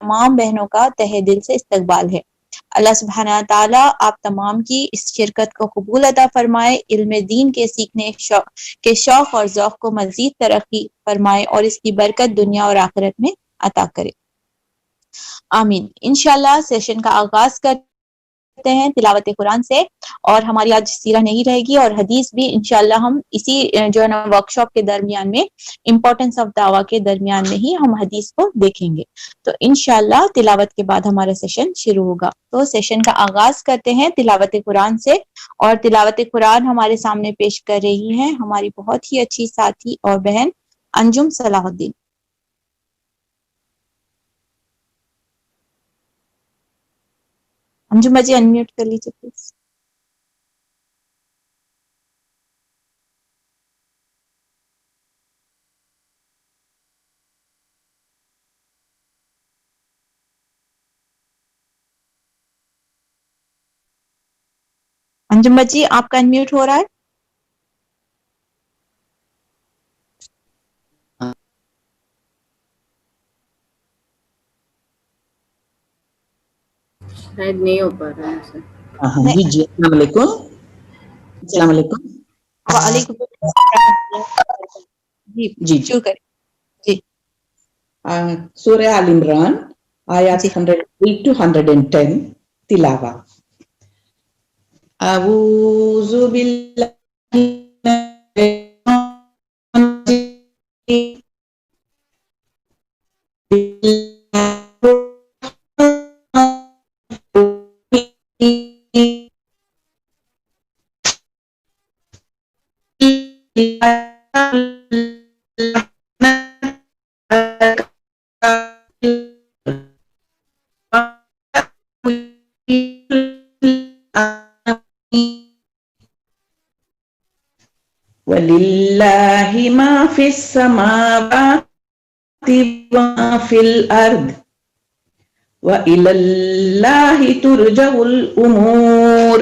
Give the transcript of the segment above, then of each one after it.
تمام بہنوں کا تہہ دل سے استقبال ہے۔ اللہ سبحانہ تعالیٰ آپ تمام کی اس شرکت کو قبول عطا فرمائے، علم دین کے سیکھنے کے شوق اور ذوق کو مزید ترقی فرمائے اور اس کی برکت دنیا اور آخرت میں عطا کرے، آمین۔ انشاءاللہ سیشن کا آغاز کرتے ہیں تلاوت قرآن سے، اور ہماری آج سیرہ نہیں رہے گی اور حدیث بھی انشاءاللہ ہم اسی جو ہے نا ورکشاپ کے درمیان میں، امپورٹنس آف دعویٰ کے درمیان میں ہی ہم حدیث کو دیکھیں گے۔ تو انشاءاللہ تلاوت کے بعد ہمارا سیشن شروع ہوگا۔ تو سیشن کا آغاز کرتے ہیں تلاوت قرآن سے، اور تلاوت قرآن ہمارے سامنے پیش کر رہی ہیں ہماری بہت ہی اچھی ساتھی اور بہن انجم صلاح الدین۔ انجم بجی انمیوٹ کر لیجیے پلیز۔ انجم بجی آپ کا انمیوٹ ہو رہا ہے؟ شاید نہیں ہو پا رہا ہے سے۔ جی جی السلام علیکم۔ السلام علیکم۔ وعلیکم السلام۔ جی شروع کریں۔ جی سورہ آل عمران آیات 108 to 110 تلاوہ۔ اعوذ باللہ وَلِلَّهِ مَا فِي السَّمَاوَاتِ وَمَا فِي الْأَرْضِ وَإِلَى اللَّهِ تُرْجَعُ الْأُمُورُ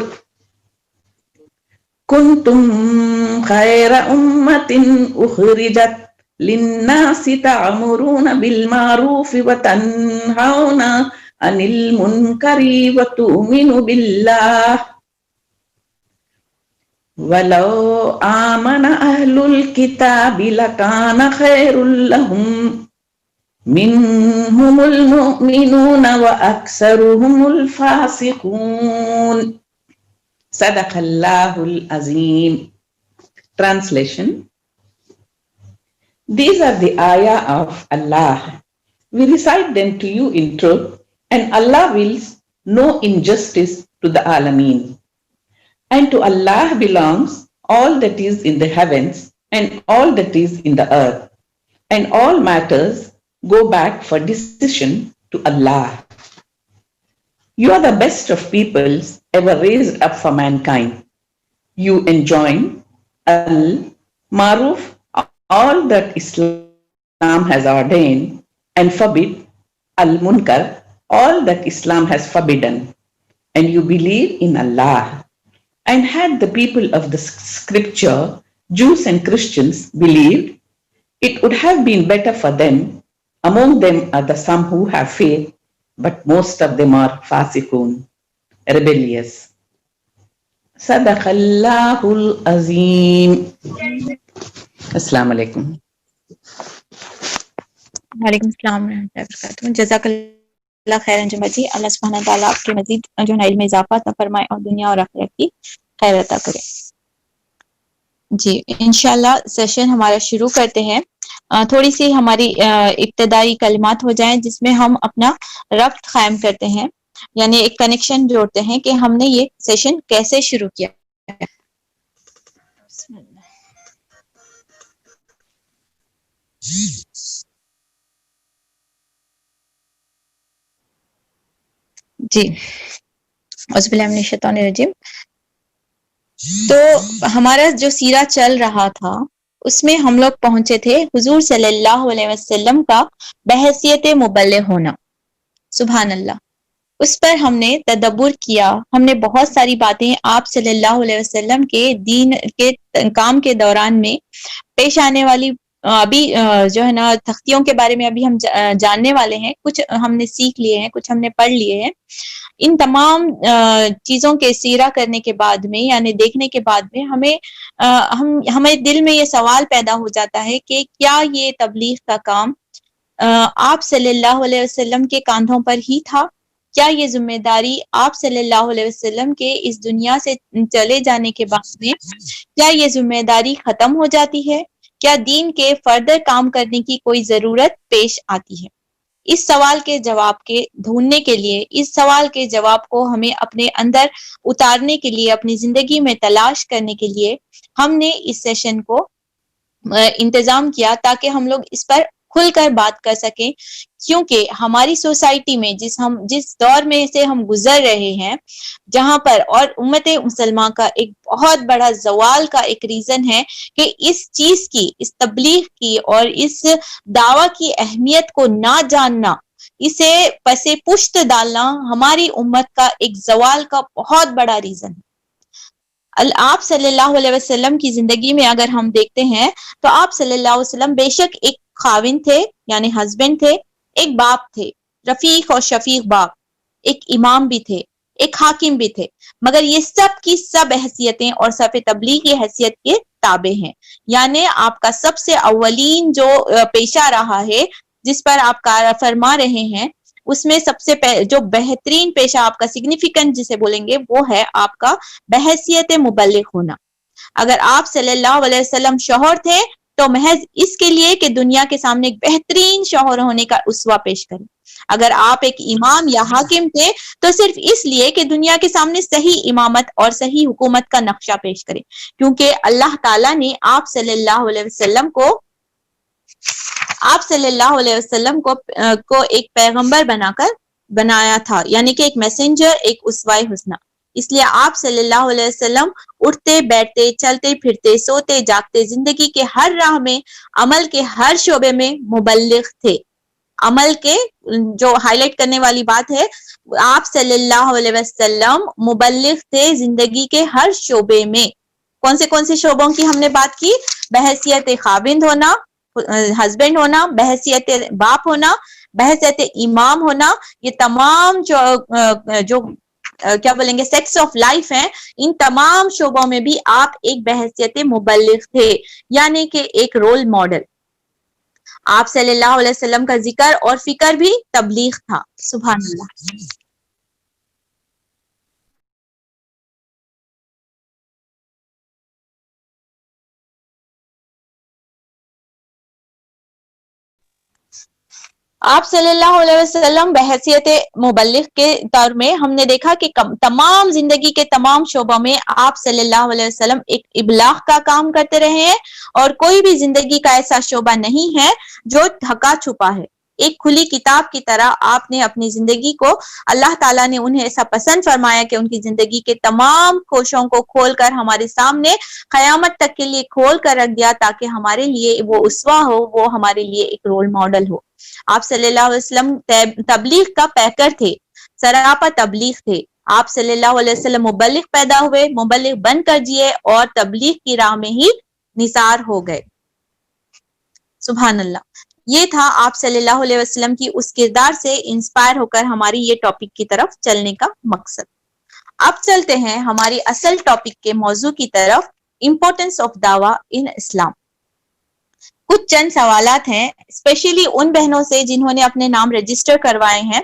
كُنتُمْ خَيْرَ أُمَّةٍ أُخْرِجَتْ لِلنَّاسِ تَأْمُرُونَ بِالْمَعْرُوفِ وَتَنْهَوْنَ عَنِ الْمُنكَرِ وَتُؤْمِنُونَ بِاللَّهِ وَلَوْ آمَنَ أَهْلُ الْكِتَابِ لَكَانَ خَيْرٌ لَهُمْ مِنْهُمُ الْمُؤْمِنُونَ وَأَكْثَرُهُمُ الْفَاسِقُونَ۔ صدق اللہ العظیم۔ Translation: These are the ayah of Allah. We recite them to you in truth, and Allah wills no injustice to the Alameen. And to Allah belongs all that is in the heavens and all that is in the earth, and all matters go back for decision to Allah. You are the best of peoples ever raised up for mankind. You enjoin al-Maruf, all that Islam has ordained, and forbid al-Munkar, all that Islam has forbidden. And you believe in Allah. And had the people of the scripture, Jews and Christians, believed, it would have been better for them. Among them are the some who have faith, but most of them are fasiqun, rebellious. Sadaqallahul Azim. Assalamu alaikum. وعلیکم السلام ورحمۃ اللہ وبرکاتہ۔ جزاک اللہ خیر انجم بجی، اللہ سبحانہ تعالیٰ آپ کے مزید جو ہے علم اضافہ عطا فرمائے اور دنیا اور آخرت کی خیر عطا کرے۔ جی انشاءاللہ سیشن ہمارا شروع کرتے ہیں۔ تھوڑی سی ہماری ابتدائی کلمات ہو جائیں جس میں ہم اپنا ربط قائم کرتے ہیں، یعنی ایک کنیکشن جوڑتے ہیں کہ ہم نے یہ سیشن کیسے شروع کیا۔ جی اعوذ باللہ من الشیطان الرجیم۔ تو ہمارا جو سیرہ چل رہا تھا اس میں ہم لوگ پہنچے تھے حضور صلی اللہ علیہ وسلم کا بحیثیت مبلغ ہونا۔ سبحان اللہ، اس پر ہم نے تدبر کیا، ہم نے بہت ساری باتیں آپ صلی اللہ علیہ وسلم کے دین کے کام کے دوران میں پیش آنے والی ابھی جو ہے نا تختیوں کے بارے میں ابھی ہم جاننے والے ہیں، کچھ ہم نے سیکھ لیے ہیں، کچھ ہم نے پڑھ لیے ہیں. ان تمام چیزوں کے سیرا کرنے کے بعد میں یعنی دیکھنے کے بعد میں ہمیں دل میں یہ سوال پیدا ہو جاتا ہے کہ کیا یہ تبلیغ کا کام آپ صلی اللہ علیہ وسلم کے کاندھوں پر ہی تھا؟ کیا یہ ذمہ داری آپ صلی اللہ علیہ وسلم کے اس دنیا سے چلے جانے کے بعد میں کیا یہ ذمہ داری ختم ہو جاتی ہے؟ کیا دین کے فردر کام کرنے کی کوئی ضرورت پیش آتی ہے؟ اس سوال کے جواب کے ڈھونڈنے کے لیے، اس سوال کے جواب کو ہمیں اپنے اندر اتارنے کے لیے، اپنی زندگی میں تلاش کرنے کے لیے ہم نے اس سیشن کو انتظام کیا تاکہ ہم لوگ اس پر کھل کر بات کر سکیں، کیونکہ ہماری سوسائٹی میں جس دور میں سے ہم گزر رہے ہیں، جہاں پر اور امت مسلمہ کا ایک بہت بڑا زوال کا ایک ریزن ہے کہ اس چیز کی، اس تبلیغ کی اور اس دعویٰ کی اہمیت کو نہ جاننا، اسے پسے پشت ڈالنا ہماری امت کا ایک زوال کا بہت بڑا ریزن ہے. آپ صلی اللہ علیہ وسلم کی زندگی میں اگر ہم دیکھتے ہیں تو آپ صلی اللہ علیہ وسلم بے شک ایک خاوند تھے یعنی ہسبینڈ تھے، ایک باپ تھے، رفیق اور شفیق باپ، ایک امام بھی تھے، ایک حاکم بھی تھے، مگر یہ سب کی سب حیثیتیں اور صف تبلیغ کی حیثیت کے تابع ہیں. یعنی آپ کا سب سے اولین جو پیشہ رہا ہے جس پر آپ کار فرما رہے ہیں، اس میں سب سے جو بہترین پیشہ آپ کا سگنیفیکنٹ جسے بولیں گے وہ ہے آپ کا بحیثیت مبلغ ہونا. اگر آپ صلی اللہ علیہ وسلم شوہر تھے تو محض اس کے لیے کہ دنیا کے سامنے ایک بہترین شوہر ہونے کا اسوہ پیش کریں. اگر آپ ایک امام یا حاکم تھے تو صرف اس لیے کہ دنیا کے سامنے صحیح امامت اور صحیح حکومت کا نقشہ پیش کریں، کیونکہ اللہ تعالیٰ نے آپ صلی اللہ علیہ وسلم کو ایک پیغمبر بنا کر بنایا تھا، یعنی کہ ایک میسنجر، ایک اسوہ حسنہ. اس لیے آپ صلی اللہ علیہ وسلم اٹھتے بیٹھتے چلتے پھرتے سوتے جاگتے زندگی کے ہر راہ میں، عمل کے ہر شعبے میں مبلغ تھے. عمل کے جو ہائی لائٹ کرنے والی بات ہے، آپ صلی اللہ علیہ وسلم مبلغ تھے زندگی کے ہر شعبے میں. کون سے شعبوں کی ہم نے بات کی؟ بحیثیت خاوند ہونا، ہسبینڈ ہونا، بحیثیت باپ ہونا، بحیثیت امام ہونا، یہ تمام جو کیا بولیں گے سیکس آف لائف ہیں، ان تمام شعبوں میں بھی آپ ایک بحیثیت مبلغ تھے، یعنی کہ ایک رول ماڈل. آپ صلی اللہ علیہ وسلم کا ذکر اور فکر بھی تبلیغ تھا. سبحان اللہ. آپ صلی اللہ علیہ وسلم بحیثیت مبلغ کے طور میں ہم نے دیکھا کہ تمام زندگی کے تمام شعبوں میں آپ صلی اللہ علیہ وسلم ایک ابلاغ کا کام کرتے رہے ہیں، اور کوئی بھی زندگی کا ایسا شعبہ نہیں ہے جو ڈھکا چھپا ہے. ایک کھلی کتاب کی طرح آپ نے اپنی زندگی کو، اللہ تعالیٰ نے انہیں ایسا پسند فرمایا کہ ان کی زندگی کے تمام کوشوں کو کھول کر ہمارے سامنے قیامت تک کے لیے کھول کر رکھ دیا، تاکہ ہمارے لیے وہ اسوہ ہو، وہ ہمارے لیے ایک رول ماڈل ہو. آپ صلی اللہ علیہ وسلم تبلیغ کا پیکر تھے، سراپا تبلیغ تھے. آپ صلی اللہ علیہ وسلم مبلغ پیدا ہوئے، مبلغ بن کر جیے اور تبلیغ کی راہ میں ہی نثار ہو گئے. سبحان اللہ. یہ تھا آپ صلی اللہ علیہ وسلم کی اس کردار سے انسپائر ہو کر ہماری یہ ٹاپک کی طرف چلنے کا مقصد. اب چلتے ہیں ہماری اصل ٹاپک کے موضوع کی طرف، امپورٹنس آف دعویٰ ان اسلام. کچھ چند سوالات ہیں اسپیشلی ان بہنوں سے جنہوں نے اپنے نام رجسٹر کروائے ہیں،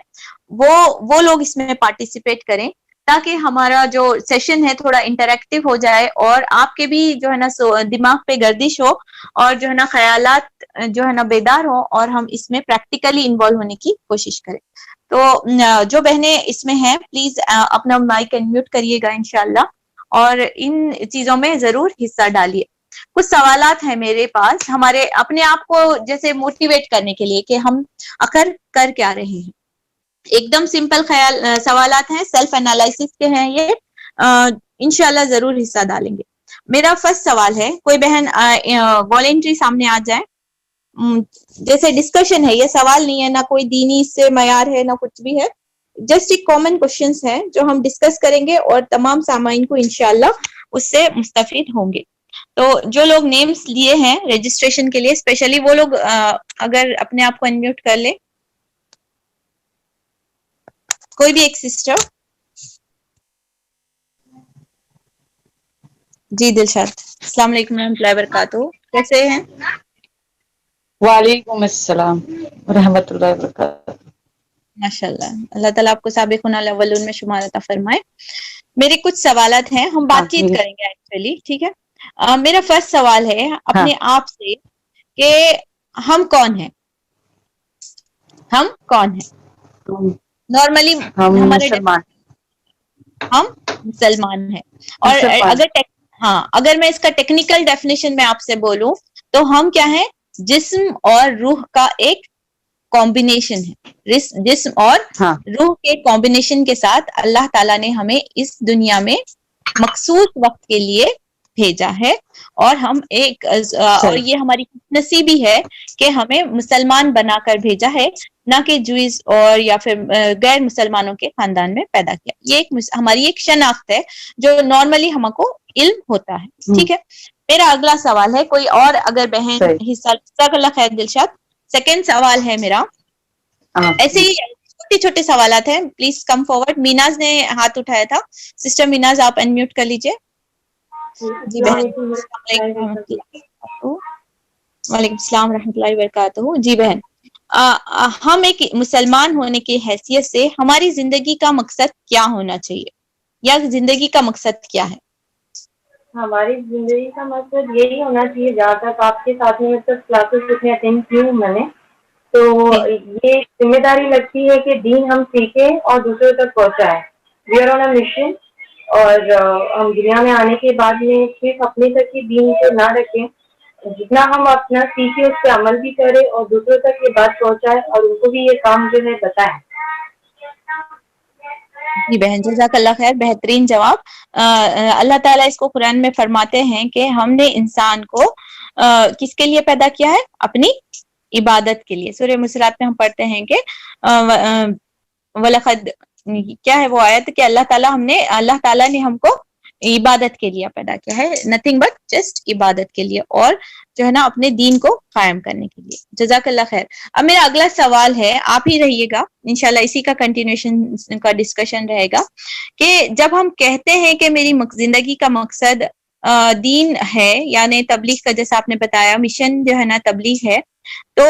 وہ لوگ اس میں پارٹیسپیٹ کریں تاکہ ہمارا جو سیشن ہے تھوڑا انٹریکٹیو ہو جائے اور آپ کے بھی جو ہے نا دماغ پہ گردش ہو اور جو ہے نا خیالات جو ہے نا بیدار ہو اور ہم اس میں پریکٹیکلی انوالو ہونے کی کوشش کریں. تو جو بہنیں اس میں ہیں پلیز اپنا مائک انمیوٹ کریے گا انشاءاللہ اور ان چیزوں میں ضرور حصہ ڈالیے. کچھ سوالات ہیں میرے پاس ہمارے اپنے آپ کو جیسے موٹیویٹ کرنے کے لیے کہ ہم آخر کر کیا رہے ہیں. ایک دم سمپل سوالات ہیں، سیلف انالائسس کے ہیں یہ، انشاءاللہ ضرور حصہ ڈالیں گے. میرا فرسٹ سوال ہے، کوئی بہن والنٹری سامنے آ جائیں. جیسے ڈسکشن ہے، یہ سوال نہیں ہے، نہ کوئی دینی اس سے معیار ہے نہ کچھ بھی ہے، جسٹ ایک کامن کوشچنس ہیں جو ہم ڈسکس کریں گے اور تمام سامعین کو انشاءاللہ اس سے مستفید ہوں گے. تو جو لوگ نیمز لیے ہیں رجسٹریشن کے لیے اسپیشلی وہ لوگ اگر اپنے آپ کو انمیوٹ کر لے, کوئی بھی ایک سسٹر. جی دلشاد, السلام علیکم ورحمۃ اللہ وبرکاتہ, کیسے ہیں؟ وعلیکم السلام ورحمۃ اللہ وبرکاتہ. ماشاء اللہ, اللہ تعالیٰ آپ کو سابقون الاولون میں شمار عطا فرمائے. میرے کچھ سوالات ہیں, ہم بات چیت آمین. کریں گے ایکچولی, ٹھیک ہے. میرا فرسٹ سوال ہے ہاں. اپنے آپ سے کہ ہم کون ہیں؟ ہم کون ہیں نارملی؟ ہم ہمارے مسلمان. ہم مسلمان ہیں. اور مسلمان. اگر میں اس کا ٹیکنیکل ڈیفینیشن میں آپ سے بولوں تو ہم کیا ہیں؟ جسم اور روح کا ایک کمبینیشن ہے. جسم اور ہاں. روح کے کمبینیشن کے ساتھ اللہ تعالیٰ نے ہمیں اس دنیا میں مخصوص وقت کے لیے بھیجا ہے, اور ہم اور یہ ہماری نصیبی ہے کہ ہمیں مسلمان بنا کر بھیجا ہے, نہ کہ جوئز اور یا پھر غیر مسلمانوں کے خاندان میں پیدا کیا. یہ ہماری ایک شناخت ہے جو نارملی ہم کو علم ہوتا ہے, ٹھیک ہے. میرا اگلا سوال ہے, کوئی اور اگر بہن حصہ, جزاک اللہ خیر دلشاد. سیکنڈ سوال ہے میرا, ایسے ہی چھوٹے چھوٹے سوالات ہیں, پلیز کم فارورڈ. میناز نے ہاتھ اٹھایا تھا, سسٹر میناز آپ انمیوٹ کر لیجئے. جی بہن, السلام علیکم ورحمۃ اللہ. وعلیکم السلام ورحمۃ اللہ وبرکاتہ. جی بہن, ہم ایک مسلمان ہونے کی حیثیت سے ہماری زندگی کا مقصد کیا ہونا چاہیے, یا زندگی کا مقصد کیا ہے؟ ہماری زندگی کا مقصد یہی ہونا چاہیے, جہاں تک آپ کے ساتھ میں کلاسز اتنے اٹینڈ کی ہوں میں نے, تو یہ ذمہ داری لگتی ہے کہ دین ہم سیکھیں اور دوسروں تک پہنچائیں. We are on a mission, اور ہم دنیا میں آنے کے بعد میں صرف اپنے تک ہی دین کو نہ رکھیں, جتنا ہم اپنا سیکھیں اس پہ عمل بھی کریں اور دوسروں تک یہ بات پہنچائیں اور ان کو بھی یہ کام جو ہے بتائیں. جی بہن, جزاک اللہ خیر, بہترین جواب. اللہ تعالیٰ اس کو قرآن میں فرماتے ہیں کہ ہم نے انسان کو کس کے لیے پیدا کیا ہے؟ اپنی عبادت کے لیے. سورہ مسرات میں ہم پڑھتے ہیں کہ وَلَقَدْ, کیا ہے وہ آیت کہ اللہ تعالیٰ نے ہم کو عبادت کے لیے پیدا کیا ہے, نتھنگ بٹ جسٹ عبادت کے لیے, اور جو ہے نا اپنے دین کو قائم کرنے کے لیے. جزاک اللہ خیر. اب میرا اگلا سوال ہے, آپ ہی رہیے گا انشاءاللہ, اسی کا کنٹینیوشن کا ڈسکشن رہے گا, کہ جب ہم کہتے ہیں کہ میری زندگی کا مقصد دین ہے, یعنی تبلیغ کا, جیسا آپ نے بتایا مشن جو ہے نا تبلیغ ہے, تو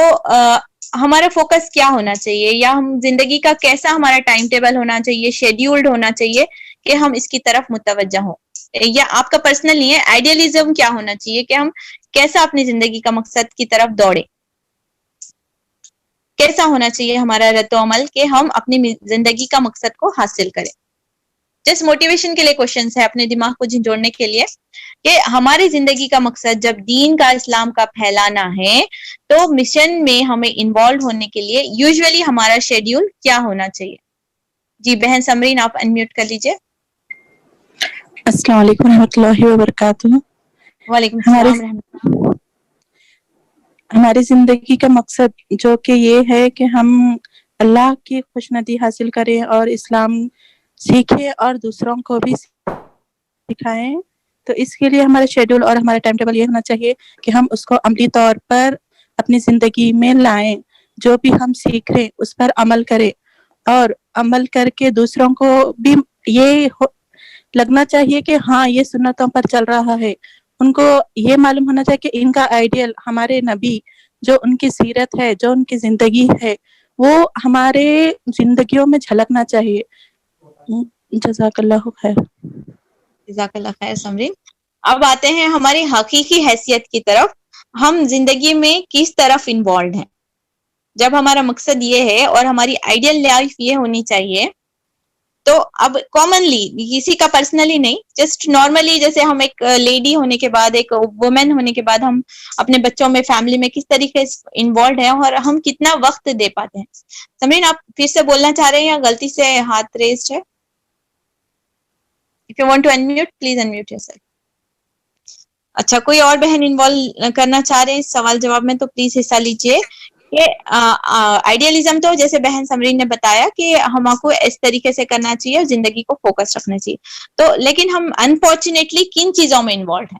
ہمارا فوکس کیا ہونا چاہیے, یا ہم زندگی کا کیسا ہمارا ٹائم ٹیبل ہونا چاہیے, شیڈیولڈ ہونا چاہیے کہ ہم اس کی طرف متوجہ ہوں؟ یا آپ کا پرسنل نہیں ہے, آئیڈیالزم کیا ہونا چاہیے کہ ہم کیسا اپنی زندگی کا مقصد کی طرف دوڑے, کیسا ہونا چاہیے ہمارا رد و عمل کہ ہم اپنی زندگی کا مقصد کو حاصل کریں؟ جسٹ موٹیویشن کے لیے کوشچنس ہے, اپنے دماغ کو جھنجھوڑنے کے لیے, کہ ہماری زندگی کا مقصد جب دین کا, اسلام کا پھیلانا ہے, تو مشن میں ہمیں انوالو ہونے کے لیے یوزولی ہمارا شیڈیول کیا ہونا چاہیے؟ جی بہن سمرین, آپ انمیوٹ کر لیجئے. السلام علیکم ورحمۃ اللہ وبرکاتہ. وعلیکم السلام رحمۃ اللہ. ہماری زندگی کا مقصد جو کہ یہ ہے کہ ہم اللہ کی خوشنودی حاصل کریں اور اسلام سیکھیں اور دوسروں کو بھی سکھائیں. تو اس کے لیے ہمارا شیڈول اور ہمارا ٹائم ٹیبل یہ ہونا چاہیے کہ ہم اس کو عملی طور پر اپنی زندگی میں لائیں, جو بھی ہم سیکھ رہے اس پر عمل کریں, اور عمل کر کے دوسروں کو بھی یہ لگنا چاہیے کہ ہاں یہ سنتوں پر چل رہا ہے. ان کو یہ معلوم ہونا چاہیے کہ ان کا آئیڈیل, ہمارے نبی جو ان کی سیرت ہے, جو ان کی زندگی ہے, وہ ہمارے زندگیوں میں جھلکنا چاہیے. جزاک اللہ خیر. جزاک اللہ خیر سمرین. اب آتے ہیں ہماری حقیقی حیثیت کی طرف, ہم زندگی میں کس طرف انوالوڈ ہیں. جب ہمارا مقصد یہ ہے اور ہماری آئیڈیل لائف یہ ہونی چاہیے, تو اب کامنلی, کسی کا پرسنلی نہیں, جسٹ نارملی, جیسے ہم ایک لیڈی ہونے کے بعد, ایک وومن ہونے کے بعد ہم اپنے بچوں میں, فیملی میں کس طریقے سے انوالوڈ ہیں, اور ہم کتنا وقت دے پاتے ہیں. سمرین, آپ پھر سے بولنا چاہ رہے ہیں یا غلطی سے ہاتھ ریزڈ ہے؟ If you want to unmute, please unmute yourself. اچھا, کوئی اور بہن انوالو کرنا چاہ رہے ہیں اس سوال جواب میں تو پلیز حصہ لیجئے. کہ آئیڈیالزم تو جیسے بہن سمرین نے بتایا کہ ہم کو اس طریقے سے کرنا چاہیے اور زندگی کو فوکس رکھنا چاہیے, تو لیکن ہم انفارچونیٹلی کن چیزوں میں انوالوڈ ہیں؟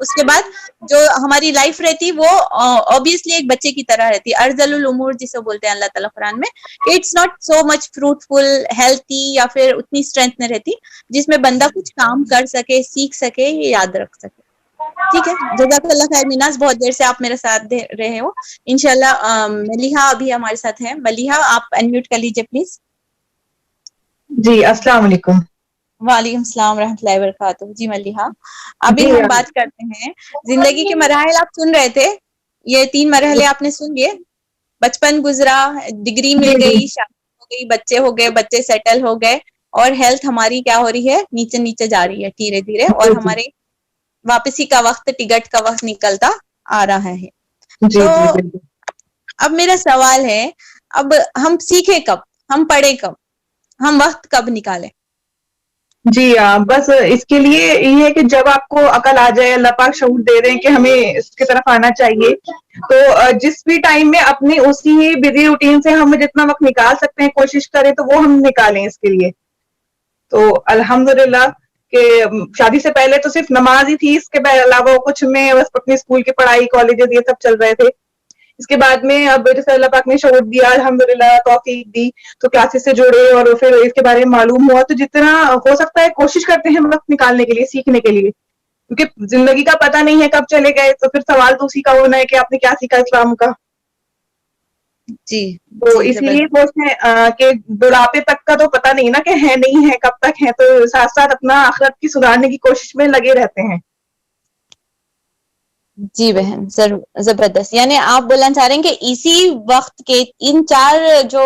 اس کے بعد جو ہماری لائف رہتی وہ obviously ایک بچے کی طرح رہتی. ارذل الامور جسے بولتے ہیں اللہ تعالیٰ قرآن میں, کہ it's not so much fruitful, healthy, یا پھر اتنی اسٹرینتھ نہ رہتی جس میں بندہ کچھ کام کر سکے, سیکھ سکے, یہ یاد رکھ سکے. ٹھیک ہے, جزاک اللہ خیر میناز, بہت دیر سے آپ میرے ساتھ دے رہے ہو. انشاءاللہ ملیحہ ابھی ہمارے ساتھ ہیں. ملیحہ آپ انمیوٹ کر لیجیے پلیز. جی السلام علیکم. وعلیکم السلام ورحمۃ اللہ وبرکاتہ. جی ملیحہ, ابھی ہم بات کرتے ہیں زندگی کے مراحل. آپ سن رہے تھے, یہ 3 مرحلے آپ نے سن لیے. بچپن گزرا, ڈگری مل گئی, شادی ہو گئی, بچے ہو گئے, بچے سیٹل ہو گئے, اور ہیلتھ ہماری کیا ہو رہی ہے, نیچے نیچے جا رہی ہے دھیرے دھیرے, اور ہمارے واپسی کا وقت, ٹکٹ کا وقت نکلتا آ رہا ہے. تو اب میرا سوال ہے, اب ہم سیکھیں کب, ہم پڑھیں کب, ہم وقت کب نکالیں؟ جی بس اس کے لیے یہ ہے کہ جب آپ کو عقل آ جائے, اللہ پاک شعور دے دیں کہ ہمیں اس کی طرف آنا چاہیے, تو جس بھی ٹائم میں اپنی اسی بزی روٹین سے ہم جتنا وقت نکال سکتے ہیں کوشش کریں تو وہ ہم نکالیں اس کے لیے. تو الحمدللہ کہ شادی سے پہلے تو صرف نماز ہی تھی, اس کے علاوہ کچھ میں بس اپنے اسکول کی پڑھائی, کالجز, یہ سب چل رہے تھے. اس کے بعد میں اب جیسے اللہ پاک نے شعور دیا, الحمدللہ توفیق دی, تو کلاسز سے جڑے اور پھر اس کے بارے میں معلوم ہوا, تو جتنا ہو سکتا ہے کوشش کرتے ہیں وقت نکالنے کے لیے, سیکھنے کے لیے, کیونکہ زندگی کا پتہ نہیں ہے کب چلے گئے. تو پھر سوال تو اسی کا ہونا ہے کہ آپ نے کیا سیکھا اسلام کا. جی تو اس لیے سوچتے ہیں کہ بڑھاپے تک کا تو پتہ نہیں نا کہ ہے نہیں ہے, کب تک ہے, تو ساتھ ساتھ اپنا آخرت کی سدھارنے کی کوشش میں لگے رہتے ہیں. جی بہن, ضرور, زبردست. یعنی آپ بولنا چاہ رہے ہیں کہ اسی وقت کے ان 4 جو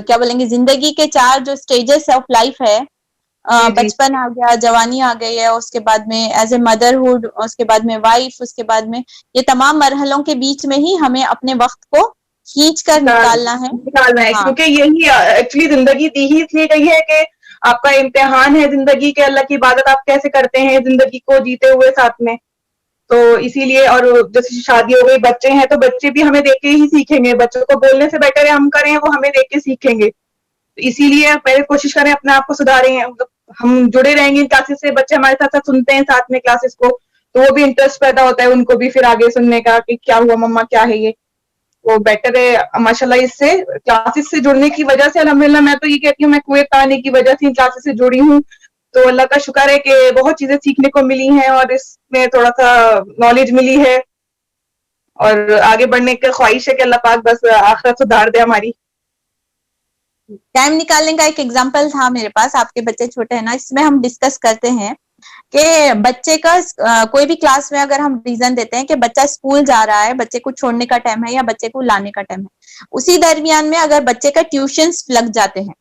کیا بولیں گے, زندگی کے 4 جو سٹیجز آف لائف ہے, بچپن آ گیا, جوانی آ گئی ہے, اس کے بعد میں ایز اے مدرہڈ, اس کے بعد میں وائف, اس کے بعد میں یہ تمام مرحلوں کے بیچ میں ہی ہمیں اپنے وقت کو کھینچ کر نکالنا ہے. کیونکہ یہی ایکچولی زندگی دی ہی اس لیے گئی ہے کہ آپ کا امتحان ہے زندگی کے, اللہ کی عبادت آپ کیسے کرتے ہیں زندگی کو جیتے ہوئے ساتھ میں. تو اسی لیے, اور جیسے شادی ہو گئی, بچے ہیں, تو بچے بھی ہمیں دیکھ کے ہی سیکھیں گے. بچوں کو بولنے سے بیٹر ہے ہم کریں, وہ ہمیں دیکھ کے سیکھیں گے. اسی لیے پہلے کوشش کریں اپنے آپ کو سدھاریں. ہم جڑے رہیں گے کلاسز سے, بچے ہمارے ساتھ ساتھ سنتے ہیں ساتھ میں کلاسز کو, تو وہ بھی انٹرسٹ پیدا ہوتا ہے ان کو بھی پھر آگے سننے کا کہ کیا ہوا مما, کیا ہے یہ. وہ بیٹر ہے ماشاءاللہ. اس سے کلاسز سے جڑنے کی وجہ سے الحمدللہ میں تو یہ کہتی ہوں, میں کویت آنے کی وجہ سے ان کلاسز سے جڑی ہوں, تو اللہ کا شکر ہے کہ بہت چیزیں سیکھنے کو ملی ہیں, اور اس میں تھوڑا سا نالج ملی ہے, اور آگے بڑھنے کی خواہش ہے کہ اللہ پاک بس آخرت سدھار دے ہماری. ٹائم نکالنے کا ایک ایگزامپل تھا میرے پاس, آپ کے بچے چھوٹے ہیں نا, اس میں ہم ڈسکس کرتے ہیں کہ بچے کا کوئی بھی کلاس میں اگر ہم ریزن دیتے ہیں کہ بچہ اسکول جا رہا ہے, بچے کو چھوڑنے کا ٹائم ہے یا بچے کو لانے کا ٹائم ہے, اسی درمیان میں اگر بچے کا ٹیوشنس لگ جاتے ہیں,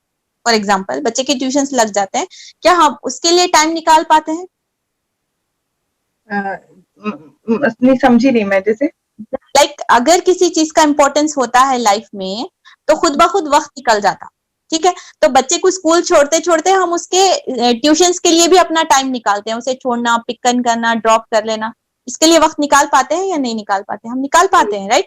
فار ایگزامپل بچے کے ٹیوشنس لگ جاتے ہیں, کیا ہم اس کے لیے ٹائم نکال پاتے ہیں؟ نہیں سمجھی نہیں میں. جیسے لائک اگر کسی چیز کا امپورٹینس ہوتا ہے لائف میں تو خود بخود وقت نکل جاتا, ٹھیک ہے, تو بچے کو اسکول چھوڑتے چھوڑتے ہم اس کے ٹیوشنس کے لیے بھی اپنا ٹائم نکالتے ہیں, اسے چھوڑنا, پک کرنا, ڈراپ کر لینا, اس کے لیے وقت نکال پاتے ہیں یا نہیں نکال پاتے؟ ہم نکال پاتے ہیں, رائٹ,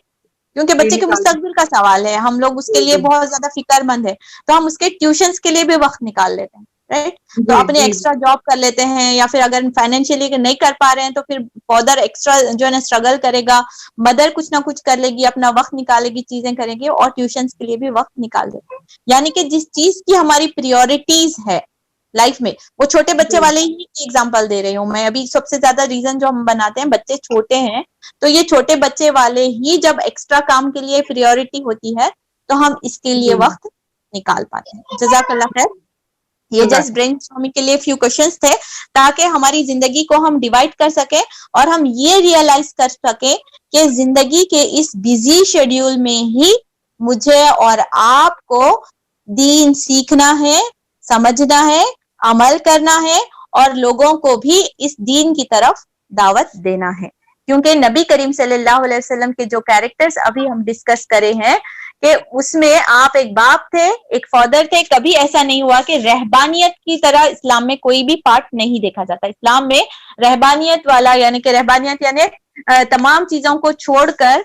کیونکہ بچے کے مستقبل کا سوال ہے, ہم لوگ اس کے لیے بہت زیادہ فکر مند ہے, تو ہم اس کے ٹیوشنس کے لیے بھی وقت نکال لیتے ہیں, رائٹ. تو اپنے ایکسٹرا جاب کر لیتے ہیں, یا پھر اگر فائنینشیلی نہیں کر پا رہے ہیں تو پھر فادر ایکسٹرا جو ہے نا اسٹرگل کرے گا, مدر کچھ نہ کچھ کر لے گی, اپنا وقت نکالے گی, چیزیں کرے گی, اور ٹیوشنس کے لیے بھی وقت نکال دیتے ہیں. یعنی کہ جس چیز کی ہماری پریورٹیز ہے لائف میں, وہ چھوٹے بچے والے ہی ایگزامپل دے رہی ہوں میں ابھی. سب سے زیادہ ریزن جو ہم بناتے ہیں, بچے چھوٹے ہیں, تو یہ چھوٹے بچے والے ہی جب ایکسٹرا کام کے لیے پریورٹی ہوتی ہے تو ہم اس کے لیے وقت نکال پاتے ہیں. جزاک اللہ خیر. یہ جسٹ برین اسٹارمنگ کے لیے فیو کوشچنس تھے, تاکہ ہماری زندگی کو ہم ڈیوائڈ کر سکیں اور ہم یہ ریئلائز کر سکیں کہ زندگی کے اس بزی شیڈیول میں ہی مجھے اور آپ کو دین سیکھنا ہے, سمجھنا ہے, عمل کرنا ہے, اور لوگوں کو بھی اس دین کی طرف دعوت دینا ہے. کیونکہ نبی کریم صلی اللہ علیہ وسلم کے جو کیریکٹرز ابھی ہم ڈسکس کرے ہیں, کہ اس میں آپ ایک باپ تھے, ایک فادر تھے. کبھی ایسا نہیں ہوا کہ رہبانیت کی طرح اسلام میں کوئی بھی پارٹ نہیں دیکھا جاتا. اسلام میں رہبانیت والا, یعنی کہ رہبانیت یعنی تمام چیزوں کو چھوڑ کر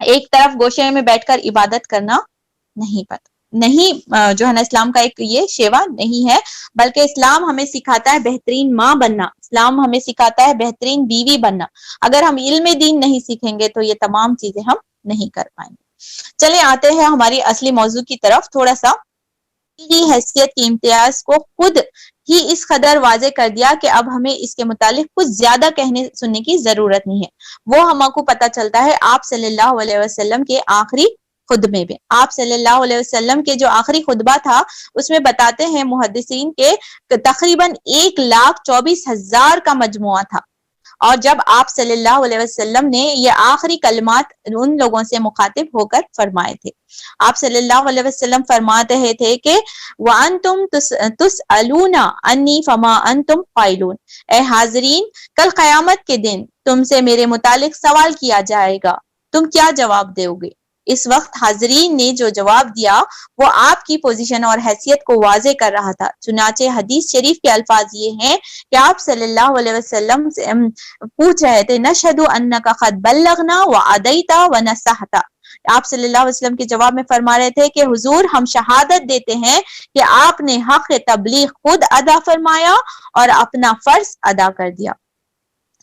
ایک طرف گوشے میں بیٹھ کر عبادت کرنا نہیں پتا, نہیں جو ہے نا اسلام کا ایک یہ شیوا نہیں ہے، بلکہ اسلام ہمیں سکھاتا ہے بہترین ماں بننا، اسلام ہمیں سکھاتا ہے بہترین بیوی بننا۔ اگر ہم علم دین نہیں سیکھیں گے تو یہ تمام چیزیں ہم نہیں کر پائیں گے۔ چلے آتے ہیں ہماری اصلی موضوع کی طرف۔ تھوڑا سا کی حیثیت کے امتیاز کو خود ہی اس قدر واضح کر دیا کہ اب ہمیں اس کے متعلق کچھ زیادہ کہنے سننے کی ضرورت نہیں ہے۔ وہ ہم کو پتہ چلتا ہے آپ صلی اللہ علیہ وسلم کے آخری خطبے میں۔ آپ صلی اللہ علیہ وسلم کے جو آخری خطبہ تھا اس میں بتاتے ہیں محدثین کے تقریباً 1,24,000 کا مجموعہ تھا، اور جب آپ صلی اللہ علیہ وسلم نے یہ آخری کلمات ان لوگوں سے مخاطب ہو کر فرمائے تھے، آپ صلی اللہ علیہ وسلم فرماتے تھے کہ وَأَنْتُمْ تُسْأَلُونَ عَنِّي فَمَا أَنْتُمْ قَائِلُونَ، اے حاضرین کل قیامت کے دن تم سے میرے متعلق سوال کیا جائے گا، تم کیا جواب دو گے؟ اس وقت حاضرین نے جو جواب دیا وہ آپ کی پوزیشن اور حیثیت کو واضح کر رہا تھا۔ چنانچہ حدیث شریف کے الفاظ یہ ہیں کہ آپ صلی اللہ علیہ وسلم سے پوچھ رہے تھے نشہد انک قد بلغنا وعدیت ونصحت، آپ صلی اللہ علیہ وسلم کے جواب میں فرما رہے تھے کہ حضور ہم شہادت دیتے ہیں کہ آپ نے حق تبلیغ خود ادا فرمایا اور اپنا فرض ادا کر دیا۔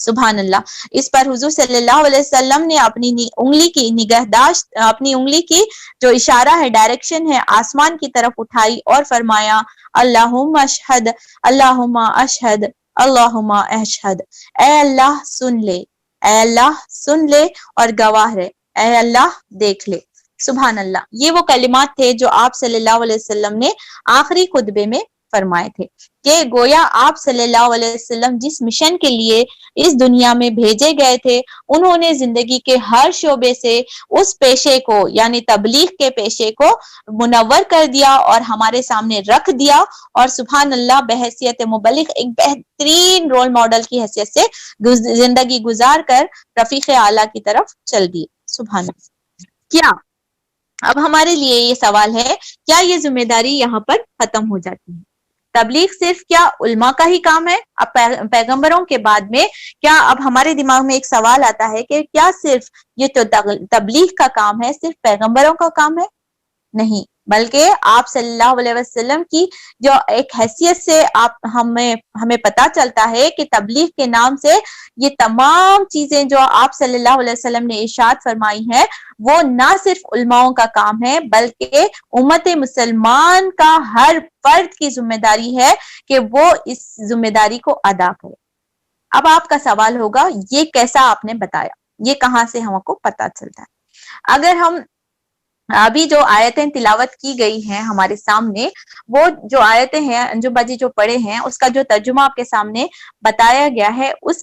سبحان اللہ۔ اس پر حضور صلی اللہ علیہ وسلم نے اپنی انگلی کی نگہداشت، اپنی انگلی کی جو اشارہ ہے، ڈائریکشن ہے، آسمان کی طرف اٹھائی اور فرمایا اللہم اشہد اللہم اشہد اللہم اشہد، اے اللہ سن لے، اے اللہ سن لے اور گواہ رہے، اے اللہ دیکھ لے۔ سبحان اللہ۔ یہ وہ کلمات تھے جو آپ صلی اللہ علیہ وسلم نے آخری خطبے میں فرمائے تھے کہ گویا آپ صلی اللہ علیہ وسلم جس مشن کے لیے اس دنیا میں بھیجے گئے تھے انہوں نے زندگی کے ہر شعبے سے اس پیشے کو یعنی تبلیغ کے پیشے کو منور کر دیا اور ہمارے سامنے رکھ دیا، اور سبحان اللہ بحیثیت مبلغ ایک بہترین رول ماڈل کی حیثیت سے زندگی گزار کر رفیق اعلیٰ کی طرف چل دیے۔ سبحان اللہ۔ کیا اب ہمارے لیے یہ سوال ہے، کیا یہ ذمہ داری یہاں پر ختم ہو جاتی ہے؟ تبلیغ صرف کیا علماء کا ہی کام ہے؟ اب پیغمبروں کے بعد میں کیا اب ہمارے دماغ میں ایک سوال آتا ہے کہ کیا صرف یہ تو تبلیغ کا کام ہے، صرف پیغمبروں کا کام ہے؟ نہیں، بلکہ آپ صلی اللہ علیہ وسلم کی جو ایک حیثیت سے آپ ہمیں پتہ چلتا ہے کہ تبلیغ کے نام سے یہ تمام چیزیں جو آپ صلی اللہ علیہ وسلم نے ارشاد فرمائی ہیں وہ نہ صرف علماؤں کا کام ہے بلکہ امت مسلمان کا ہر فرد کی ذمہ داری ہے کہ وہ اس ذمہ داری کو ادا کرے۔ اب آپ کا سوال ہوگا یہ کیسا آپ نے بتایا، یہ کہاں سے ہم کو پتہ چلتا ہے؟ اگر ہم ابھی جو آیتیں تلاوت کی گئی ہیں ہمارے سامنے، وہ جو آیتیں ہیں انجم باجی جو پڑھے ہیں اس کا جو ترجمہ آپ کے سامنے بتایا گیا ہے اس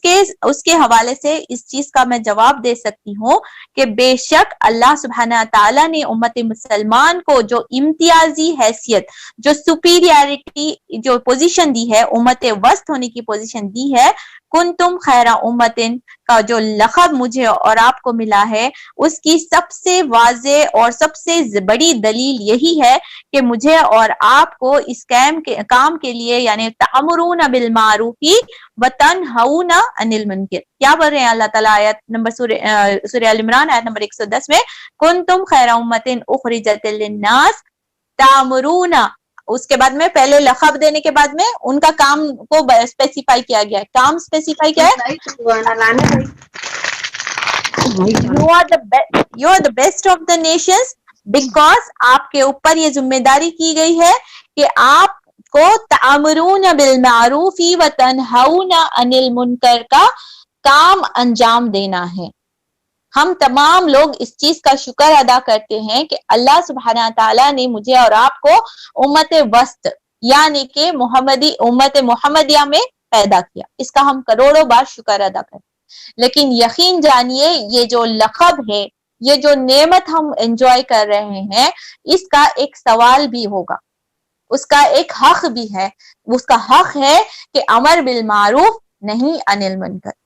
کے حوالے سے اس چیز کا میں جواب دے سکتی ہوں کہ بے شک اللہ سبحانہ تعالیٰ نے امت مسلمان کو جو امتیازی حیثیت، جو سپیریارٹی جو پوزیشن دی ہے، امت وسط ہونے کی پوزیشن دی ہے، کنتم خیر امتن کا جو لقب مجھے اور آپ کو ملا ہے، اس کی سب سے واضح اور سب سے بڑی دلیل یہی ہے کہ مجھے اور آپ کو اس کام کے لیے یعنی تأمرون بالمعروف وتنہون عن المنکر، کیا بول رہے ہیں اللہ تعالیٰ آیت نمبر سورہ ال عمران آیت نمبر 110 میں، کنتم خیر امتن اخرجت للناس تأمرون، اس کے بعد میں پہلے لقب دینے کے بعد میں ان کا کام کو اسپیسیفائی کیا گیا ہے۔ کام اسپیسیفائی کیا ہے؟ You are the best of the nations because آپ کے اوپر یہ ذمہ داری کی گئی ہے کہ آپ کو تأمرون بالمعروف وتنہون عن المنکر کا کام انجام دینا ہے۔ ہم تمام لوگ اس چیز کا شکر ادا کرتے ہیں کہ اللہ سبحانہ تعالیٰ نے مجھے اور آپ کو امت وسط یعنی کہ امت محمدیہ میں پیدا کیا، اس کا ہم کروڑوں بار شکر ادا کرتے ہیں۔ لیکن یقین جانیے یہ جو لقب ہے، یہ جو نعمت ہم انجوائے کر رہے ہیں، اس کا ایک سوال بھی ہوگا، اس کا ایک حق بھی ہے۔ اس کا حق ہے کہ امر بالمعروف نہیں عن المنکر،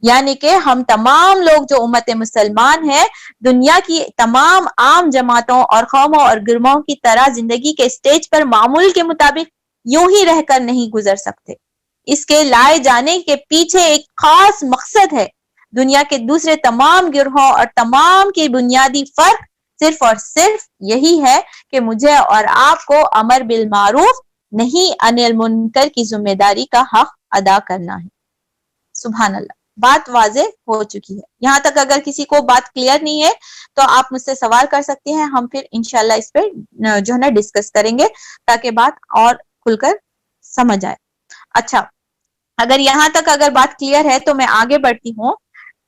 یعنی کہ ہم تمام لوگ جو امت مسلمان ہیں دنیا کی تمام عام جماعتوں اور قوموں اور گروہوں کی طرح زندگی کے سٹیج پر معمول کے مطابق یوں ہی رہ کر نہیں گزر سکتے۔ اس کے لائے جانے کے پیچھے ایک خاص مقصد ہے۔ دنیا کے دوسرے تمام گروہوں اور تمام کی بنیادی فرق صرف اور صرف یہی ہے کہ مجھے اور آپ کو امر بالمعروف نہیں انل منکر کی ذمہ داری کا حق ادا کرنا ہے. سبحان اللہ, بات واضح ہو چکی ہے. یہاں تک اگر کسی کو بات کلیئر نہیں ہے تو آپ مجھ سے سوال کر سکتے ہیں, ہم پھر انشاءاللہ اس پہ جو ہے نا ڈسکس کریں گے تاکہ بات اور کھل کر سمجھ آئے. اچھا, اگر یہاں تک اگر بات کلیئر ہے تو میں آگے بڑھتی ہوں.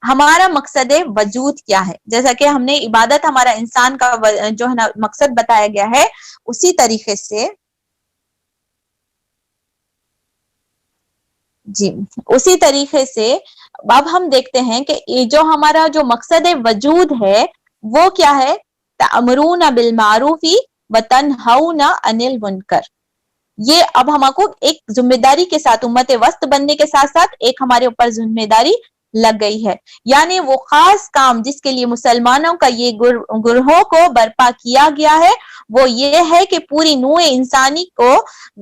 ہمارا مقصد وجود کیا ہے؟ جیسا کہ ہم نے عبادت ہمارا انسان کا جو ہے نا مقصد بتایا گیا ہے, اسی طریقے سے اسی طریقے سے اب ہم دیکھتے ہیں کہ جو ہمارا جو مقصد وجود ہے وہ کیا ہے؟ تأمرون بالمعروف وتنہون عن المنکر. یہ اب ہم کو ایک ذمہ داری کے ساتھ امت وسط بننے کے ساتھ ساتھ ایک ہمارے اوپر ذمہ داری لگ گئی ہے. یعنی وہ خاص کام جس کے لیے مسلمانوں کا یہ گروہوں کو برپا کیا گیا ہے وہ یہ ہے کہ پوری نوع انسانی کو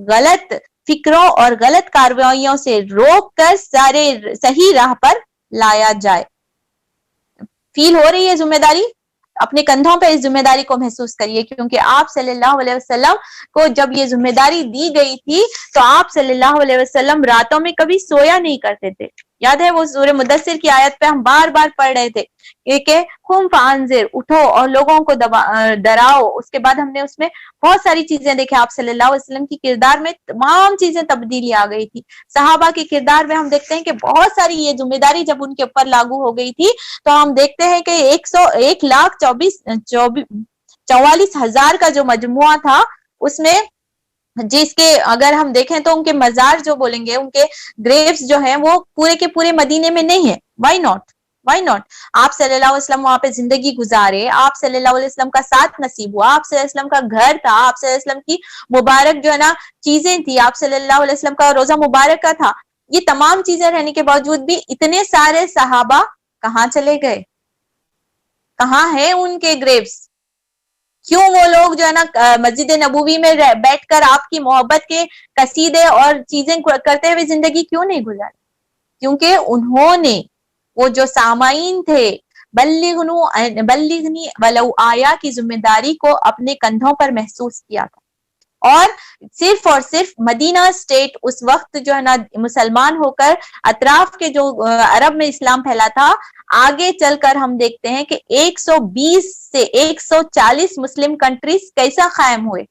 غلط فکروں اور غلط کارروائیوں سے روک کر سارے صحیح راہ پر لایا جائے. فیل ہو رہی ہے ذمہ داری؟ اپنے کندھوں پہ اس ذمہ داری کو محسوس کریے, کیونکہ آپ صلی اللہ علیہ وسلم کو جب یہ ذمہ داری دی گئی تھی تو آپ صلی اللہ علیہ وسلم راتوں میں کبھی سویا نہیں کرتے تھے. یاد ہے وہ سورہ مدثر کی آیت پہ ہم بار بار پڑھ رہے تھے کہ قم فانذر, اٹھو اور لوگوں کو ڈراؤ. اس کے بعد ہم نے اس میں بہت ساری چیزیں دیکھیں. آپ صلی اللہ علیہ وسلم کی کردار میں تمام چیزیں تبدیلی آ گئی تھی. صحابہ کی کردار میں ہم دیکھتے ہیں کہ بہت ساری یہ ذمہ داری جب ان کے اوپر لاگو ہو گئی تھی تو ہم دیکھتے ہیں کہ 1,44,000 کا جو مجموعہ تھا اس میں جس کے اگر ہم دیکھیں تو ان کے مزار جو بولیں گے, ان کے گریوز جو ہیں وہ پورے کے پورے مدینے میں نہیں ہے. Why not? آپ صلی اللہ علیہ وسلم وہاں پہ زندگی گزارے, آپ صلی اللہ علیہ وسلم کا ساتھ نصیب ہوا, آپ صلی اللہ علیہ وسلم کا گھر تھا, آپ صلی اللہ علیہ وسلم کی مبارک جو ہے نا چیزیں تھی, آپ صلی اللہ علیہ وسلم کا روزہ مبارک کا تھا. یہ تمام چیزیں رہنے کے باوجود بھی اتنے سارے صحابہ کہاں چلے گئے؟ کہاں ہیں ان کے گریوز؟ کیوں وہ لوگ جو ہے نا مسجد نبوی میں بیٹھ کر آپ کی محبت کے قصیدے اور چیزیں کرتے ہوئے زندگی کیوں نہیں گزاری؟ کیونکہ انہوں نے وہ جو سامعین تھے بلغنی ولو آیا کی ذمہ داری کو اپنے کندھوں پر محسوس کیا تھا. اور صرف مدینہ اسٹیٹ اس وقت جو ہے نا مسلمان ہو کر اطراف کے جو عرب میں اسلام پھیلا تھا, آگے چل کر ہم دیکھتے ہیں کہ 120 سے 140 مسلم کنٹریز کیسا قائم ہوئے,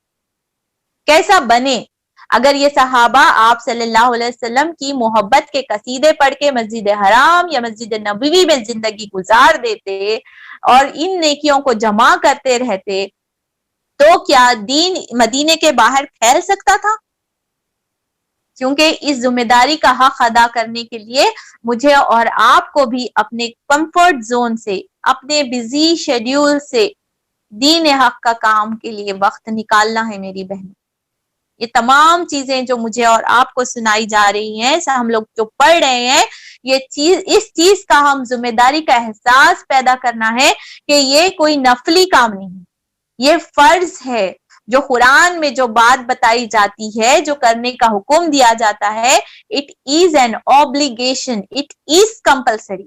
کیسا بنے. اگر یہ صحابہ آپ صلی اللہ علیہ وسلم کی محبت کے قصیدے پڑھ کے مسجد حرام یا مسجد نبوی میں زندگی گزار دیتے اور ان نیکیوں کو جمع کرتے رہتے تو کیا دین مدینے کے باہر پھیل سکتا تھا؟ کیونکہ اس ذمہ داری کا حق ادا کرنے کے لیے مجھے اور آپ کو بھی اپنے کمفرٹ زون سے, اپنے بزی شیڈیول سے دین حق کا کام کے لیے وقت نکالنا ہے. میری بہن, یہ تمام چیزیں جو مجھے اور آپ کو سنائی جا رہی ہیں, ہم لوگ جو پڑھ رہے ہیں, یہ اس چیز کا ہم ذمہ داری کا احساس پیدا کرنا ہے کہ یہ کوئی نفلی کام نہیں, یہ فرض ہے. جو قرآن میں جو بات بتائی جاتی ہے, جو کرنے کا حکم دیا جاتا ہے, it is an obligation, it is compulsory.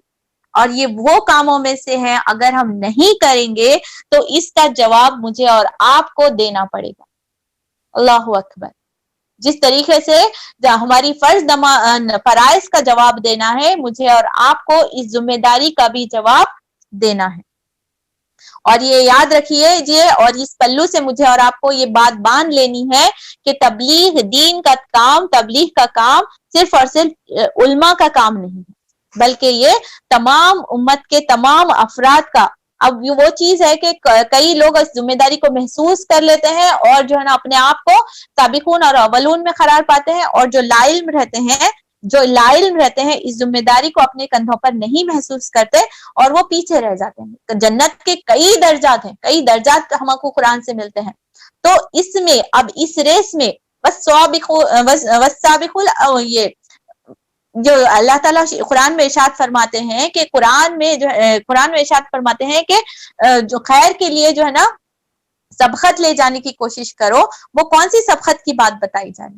اور یہ وہ کاموں میں سے ہے اگر ہم نہیں کریں گے تو اس کا جواب مجھے اور آپ کو دینا پڑے گا. اللہ اکبر. جس طریقے سے ہماری فرائض کا جواب دینا ہے, مجھے اور آپ کو اس ذمہ داری کا بھی جواب دینا ہے. اور یہ یاد رکھیے جی, اور اس پلو سے مجھے اور آپ کو یہ بات باندھ لینی ہے کہ تبلیغ دین کا کام, تبلیغ کا کام صرف اور صرف علماء کا کام نہیں ہے, بلکہ یہ تمام امت کے تمام افراد کا. اب وہ چیز ہے کہ کئی لوگ اس ذمہ داری کو محسوس کر لیتے ہیں اور جو ہے نا اپنے آپ کو سابقون اور اولون میں قرار پاتے ہیں, اور جو لا علم رہتے ہیں اس ذمہ داری کو اپنے کندھوں پر نہیں محسوس کرتے اور وہ پیچھے رہ جاتے ہیں. جنت کے کئی درجات ہیں, کئی درجات ہم کو قرآن سے ملتے ہیں. تو اس میں اب اس ریس میں یہ جو اللہ تعالیٰ قرآن میں ارشاد فرماتے ہیں کہ قرآن میں ارشاد فرماتے ہیں کہ جو خیر کے لیے جو ہے نا سبقت لے جانے کی کوشش کرو. وہ کون سی سبقت کی بات بتائی جا رہی؟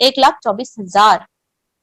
1,24,000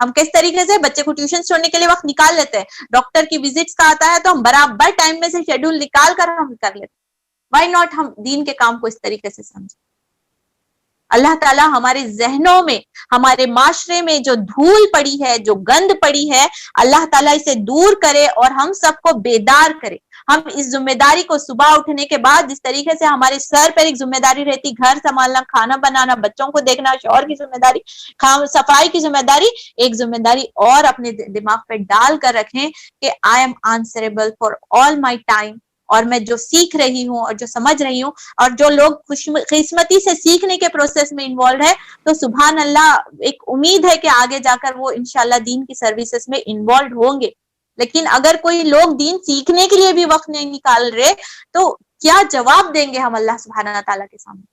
ہم کس طریقے سے بچے کو ٹیوشن چھوڑنے کے لیے وقت نکال لیتے ہیں, ڈاکٹر کی وزٹس کا آتا ہے تو ہم برابر ٹائم میں سے شیڈول نکال کر ہم کر لیتے ہیں. وائی ناٹ ہم دین کے کام کو اس طریقے سے سمجھیں. اللہ تعالیٰ ہمارے ذہنوں میں, ہمارے معاشرے میں جو دھول پڑی ہے, جو گند پڑی ہے, اللہ تعالیٰ اسے دور کرے اور ہم سب کو بیدار کرے. ہم اس ذمہ داری کو صبح اٹھنے کے بعد جس طریقے سے ہمارے سر پر ایک ذمہ داری رہتی, گھر سنبھالنا, کھانا بنانا, بچوں کو دیکھنا, شوہر کی ذمہ داری, صفائی کی ذمہ داری, ایک ذمہ داری اور اپنے دماغ پہ ڈال کر رکھیں کہ I am answerable for all my time, اور میں جو سیکھ رہی ہوں اور جو سمجھ رہی ہوں, اور جو لوگ خوش قسمتی سے سیکھنے کے پروسیس میں انوالوڈ ہے تو سبحان اللہ ایک امید ہے کہ آگے جا کر وہ انشاءاللہ دین کی سروسز میں انوالوڈ ہوں گے. لیکن اگر کوئی لوگ دین سیکھنے کے لیے بھی وقت نہیں نکال رہے تو کیا جواب دیں گے ہم اللہ سبحانہ تعالیٰ کے سامنے؟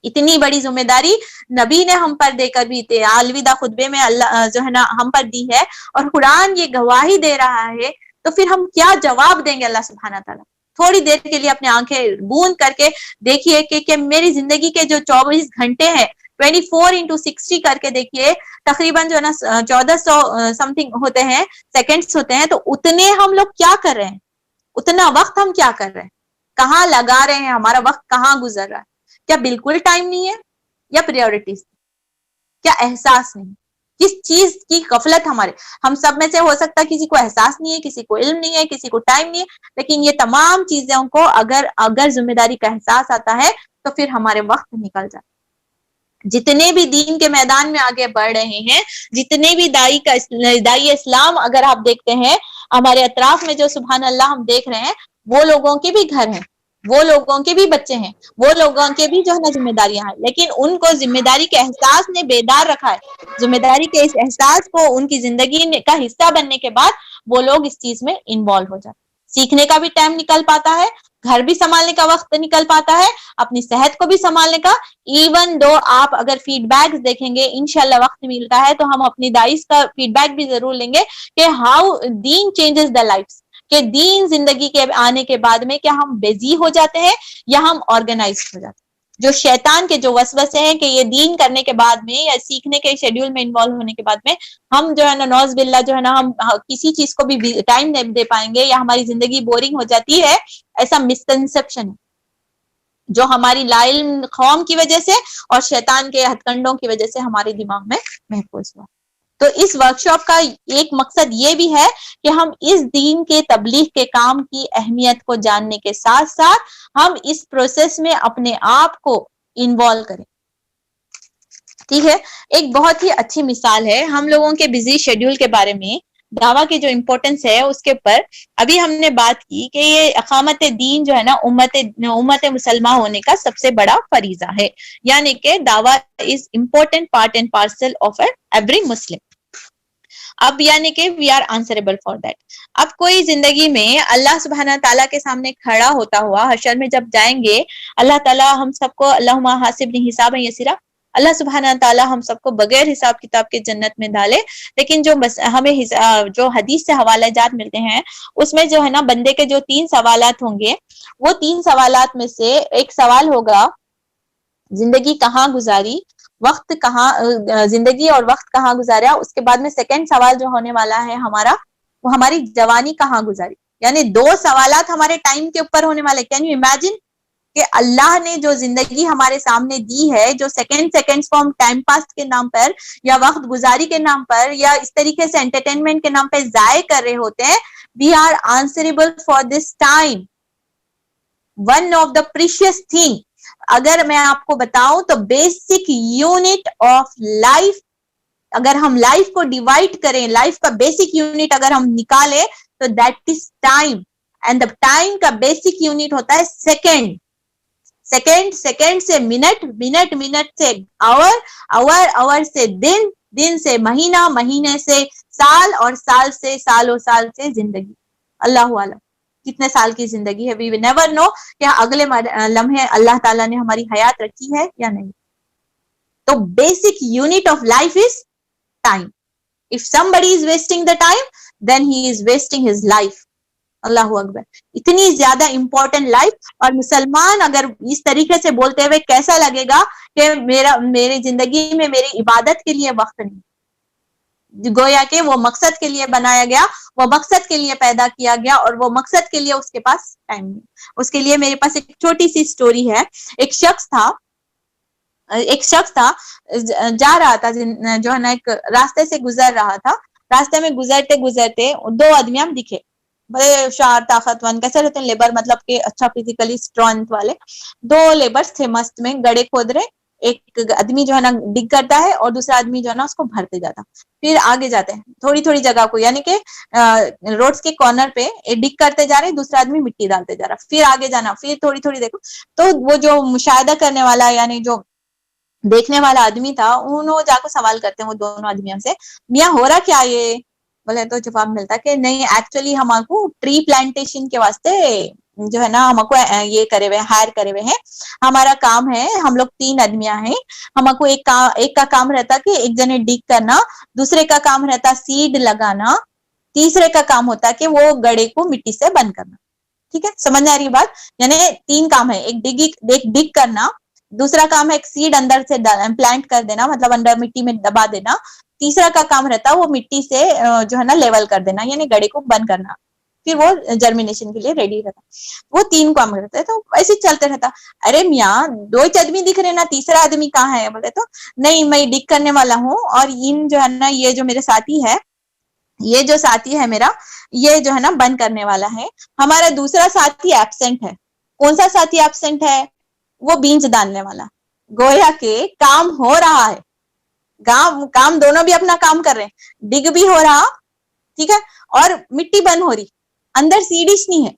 اتنی بڑی ذمہ داری نبی نے ہم پر دے کر بھی الوداع خطبے میں اللہ جو ہے نا ہم پر دی ہے, اور قرآن یہ گواہی دے رہا ہے, تو پھر ہم کیا جواب دیں گے اللہ سبحانہ تعالیٰ؟ تھوڑی دیر کے لیے اپنے آنکھیں بوند کر کے دیکھیے کہ میری زندگی کے جو 24 گھنٹے ہیں 24x60 کر کے دیکھیے, تقریباً جو ہے نا 1400 سم تھنگ ہوتے ہیں, سیکنڈز ہوتے ہیں, تو اتنے ہم لوگ کیا کر رہے ہیں, اتنا وقت ہم کیا کر رہے ہیں, کہاں لگا رہے ہیں, ہمارا وقت کہاں گزر رہا ہے؟ کیا بالکل ٹائم نہیں ہے, یا پریورٹیز, کیا احساس نہیں, کس چیز کی غفلت ہمارے ہم سب میں سے ہو سکتا ہے کسی کو احساس نہیں ہے, کسی کو علم نہیں ہے, کسی کو ٹائم نہیں ہے, لیکن یہ تمام چیزوں کو اگر ذمہ داری کا احساس آتا ہے تو پھر ہمارے وقت نکل جاتا ہے. جتنے بھی دین کے میدان میں آگے بڑھ رہے ہیں, جتنے بھی دائی اسلام اگر آپ دیکھتے ہیں ہمارے اطراف میں جو سبحان اللہ ہم دیکھ رہے ہیں, وہ لوگوں کے بھی گھر ہیں, وہ لوگوں کے بھی بچے ہیں, وہ لوگوں کے بھی جو ہے نا ذمہ داریاں ہیں, لیکن ان کو ذمہ داری کے احساس نے بیدار رکھا ہے. ذمہ داری کے اس احساس کو ان کی زندگی کا حصہ بننے کے بعد وہ لوگ اس چیز میں انوالو ہو جاتے, سیکھنے کا بھی ٹائم نکل پاتا ہے, گھر بھی سنبھالنے کا وقت نکل پاتا ہے, اپنی صحت کو بھی سنبھالنے کا. ایون دو آپ اگر فیڈ بیکس دیکھیں گے, انشاءاللہ وقت ملتا ہے تو ہم اپنی دائز کا فیڈ بیک بھی ضرور لیں گے کہ ہاؤ دین چینجز دا لائف, کہ دین زندگی کے آنے کے بعد میں کیا ہم بیزی ہو جاتے ہیں یا ہم آرگنائز ہو جاتے ہیں. جو شیطان کے جو وسوسے ہیں کہ یہ دین کرنے کے بعد میں یا سیکھنے کے شیڈیول میں انوالو ہونے کے بعد میں ہم جو ہے نا نوز باللہ جو ہے نا ہم کسی چیز کو بھی ٹائم نہیں دے پائیں گے یا ہماری زندگی بورنگ ہو جاتی ہے, ایسا مسکنسپشن ہے جو ہماری لا علم قوم کی وجہ سے اور شیطان کے ہتھ کنڈوں کی وجہ سے ہمارے دماغ میں محفوظ ہوا. تو اس ورکشاپ کا ایک مقصد یہ بھی ہے کہ ہم اس دین کے تبلیغ کے کام کی اہمیت کو جاننے کے ساتھ ساتھ ہم اس پروسیس میں اپنے آپ کو انوالو کریں. ٹھیک ہے, ایک بہت ہی اچھی مثال ہے ہم لوگوں کے بزی شیڈیول کے بارے میں, دعویٰ کی جو امپورٹنس ہے اس کے اوپر ابھی ہم نے بات کی کہ یہ اقامت دین جو ہے نا امت مسلمہ ہونے کا سب سے بڑا فریضہ ہے, یعنی کہ دعویٰ is important part and parcel of every Muslim. اب یعنی کہ we are answerable for that. اب کوئی زندگی میں اللہ سبحانہ تعالیٰ کے سامنے کھڑا ہوتا ہوا حشر میں جب جائیں گے, اللہ تعالیٰ ہم سب کو اللہم حاسبنی حسابا یسیرا, اللہ سبحانہ تعالیٰ ہم سب کو بغیر حساب کتاب کے جنت میں ڈالے. لیکن جو ہمیں جو حدیث سے حوالہ جات ملتے ہیں اس میں جو ہے نا بندے کے جو 3 سوالات ہوں گے, وہ 3 سوالات میں سے ایک سوال ہوگا زندگی کہاں گزاری, وقت کہاں, زندگی اور وقت کہاں گزارا. اس کے بعد میں سیکنڈ سوال جو ہونے والا ہے ہمارا, وہ ہماری جوانی کہاں گزاری. یعنی 2 سوالات ہمارے ٹائم کے اوپر ہونے والے. کین یو امیجن کہ اللہ نے جو زندگی ہمارے سامنے دی ہے, جو سیکنڈز کو ہم ٹائم پاس کے نام پر یا وقت گزاری کے نام پر یا اس طریقے سے انٹرٹینمنٹ کے نام پہ ضائع کر رہے ہوتے ہیں. We are answerable for this time, one of the precious thing. اگر میں آپ کو بتاؤں تو بیسک یونٹ آف لائف, اگر ہم لائف کو ڈیوائڈ کریں, لائف کا بیسک یونٹ اگر ہم نکالیں تو that is time. And the time کا بیسک یونٹ ہوتا ہے سیکنڈ, سیکنڈ سے منٹ, منٹ سے آور سے دن, دن سے مہینہ, مہینے سے سال, اور سال سے سالوں سال سے زندگی. اللہ عالم کتنے سال کی زندگی ہے, وی ول نیور نو کہ اگلے لمحے اللہ تعالیٰ نے ہماری حیات رکھی ہے یا نہیں. تو basic unit of life is time. If somebody is wasting the time, then he is wasting his life. اللہ اکبر, اتنی زیادہ امپورٹنٹ لائف. اور مسلمان اگر اس طریقے سے بولتے ہوئے کیسا لگے گا کہ میری زندگی میں میری عبادت کے لیے وقت نہیں. گویا کہ وہ مقصد کے لیے بنایا گیا, وہ مقصد کے لیے پیدا کیا گیا, اور وہ مقصد کے لیے اس کے پاس ٹائم نہیں. اس کے لیے میرے پاس ایک چھوٹی سی سٹوری ہے. ایک شخص تھا جا رہا تھا, جو ہے نا ایک راستے سے گزر رہا تھا. راستے میں گزرتے گزرتے 2 آدمی ہم دکھے, بڑے ہوشیار طاقتور, کیسے رہتے ہیں لیبر, مطلب کہ اچھا فزیکلی اسٹرینتھ والے. 2 لیبرز تھے مست میں, گڑے کھود رہے. ایک آدمی جو ہے نا ڈگ کرتا ہے اور دوسرا آدمی جو ہے نا اس کو بھرتے جاتا. پھر آگے جاتے ہیں تھوڑی تھوڑی جگہ کو, یعنی کہ روڈز کے کارنر پہ ڈگ کرتے جا رہے, دوسرا آدمی مٹی ڈالتے جا رہا. پھر آگے جانا, پھر تھوڑی تھوڑی دیکھو. تو وہ جو مشاہدہ کرنے والا, یعنی جو دیکھنے والا آدمی تھا, انہوں جا کو سوال کرتے ہیں وہ دونوں آدمیوں سے, میاں ہو رہا کیا یہ؟ بولے تو جواب ملتا کہ نہیں, ایکچولی ہم کو ٹری پلانٹیشن کے واسطے جو ہے نا ہم کو یہ کرے ہوئے ہائر کرے ہوئے ہیں. ہمارا کام ہے, ہم لوگ 3 آدمیاں ہیں, ہم کو ایک کا کام رہتا کہ ایک جنے ڈگ کرنا, دوسرے کا کام رہتا سیڈ لگانا, تیسرے کا کام ہوتا کہ وہ گڑے کو مٹی سے بند کرنا. ٹھیک ہے, سمجھ میں آ رہی بات؟ یعنی 3 کام ہے, ایک ڈگ کرنا, دوسرا کام ہے ایک سیڈ اندر سے پلانٹ کر دینا, مطلب اندر مٹی میں دبا دینا, تیسرا کا کام رہتا وہ مٹی سے جو ہے نا لیول کر دینا, یعنی گڑے کو بند کرنا, پھر وہ جرمینیشن کے لیے ریڈی رہتا. وہ 3 کام کرتے, تو ایسے چلتے رہتا. ارے میاں 2 آدمی دکھ رہے نا, تیسرا آدمی کہاں ہے؟ بولے تو نہیں, میں ڈگ کرنے والا ہوں, اور ان جو ہے نا یہ جو میرے ساتھی ہے, یہ جو ساتھی ہے میرا, یہ جو ہے نا بند کرنے والا ہے. ہمارا دوسرا ساتھی ایبسنٹ ہے. کون سا ساتھی ایبسنٹ ہے؟ وہ بیج ڈالنے والا. گویا کہ کام ہو رہا ہے, کام دونوں بھی اپنا کام کر رہے ہیں, ڈگ بھی ہو رہا, ٹھیک ہے, اور مٹی بند ہو رہی, اندر سیڈش نہیں ہے.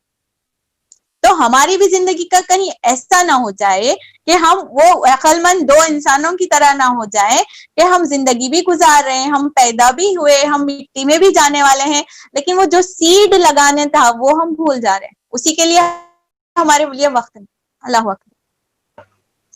تو ہماری بھی زندگی کا کہیں ایسا نہ ہو جائے کہ ہم وہ عقل مند 2 انسانوں کی طرح نہ ہو جائے کہ ہم زندگی بھی گزار رہے ہیں, ہم پیدا بھی ہوئے, ہم مٹی میں بھی جانے والے ہیں, لیکن وہ جو سیڈ لگانے تھا وہ ہم بھول جا رہے ہیں. اسی کے لیے ہمارے لیے وقت نہیں. اللہ اکبر,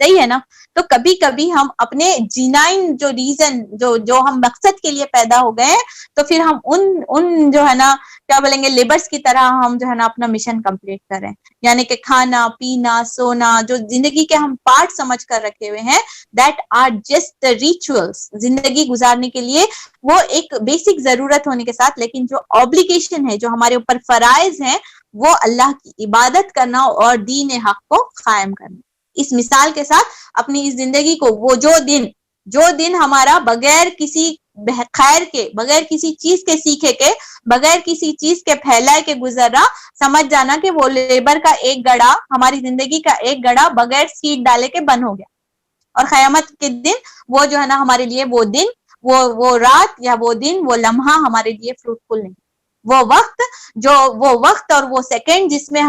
صحیح ہے نا؟ تو کبھی کبھی ہم اپنے جینائن جو ریزن جو ہم مقصد کے لیے پیدا ہو گئے, تو پھر ہم ان جو ہے نا کیا بولیں گے لیبرز کی طرح ہم جو ہے نا اپنا مشن کمپلیٹ کریں. یعنی کہ کھانا پینا سونا جو زندگی کے ہم پارٹ سمجھ کر رکھے ہوئے ہیں, دیٹ آر جسٹ ریچولس. زندگی گزارنے کے لیے وہ ایک بیسک ضرورت ہونے کے ساتھ, لیکن جو obligation ہے, جو ہمارے اوپر فرائض ہیں, وہ اللہ کی عبادت کرنا اور دین حق کو قائم کرنا. اس مثال کے ساتھ اپنی اس زندگی کو, وہ جو دن ہمارا بغیر کسی خیر کے, بغیر کسی چیز کے سیکھے کے, بغیر کسی چیز کے پھیلائے کے گزر رہا, سمجھ جانا کہ وہ لیبر کا ایک گڑا, ہماری زندگی کا ایک گڑا بغیر سیڈ ڈالے کے بند ہو گیا. اور قیامت کے دن وہ جو ہے نا ہمارے لیے وہ دن, وہ رات یا وہ دن, وہ لمحہ ہمارے لیے فروٹفل نہیں. وہ وقت اور وہ سیکنڈ جس میں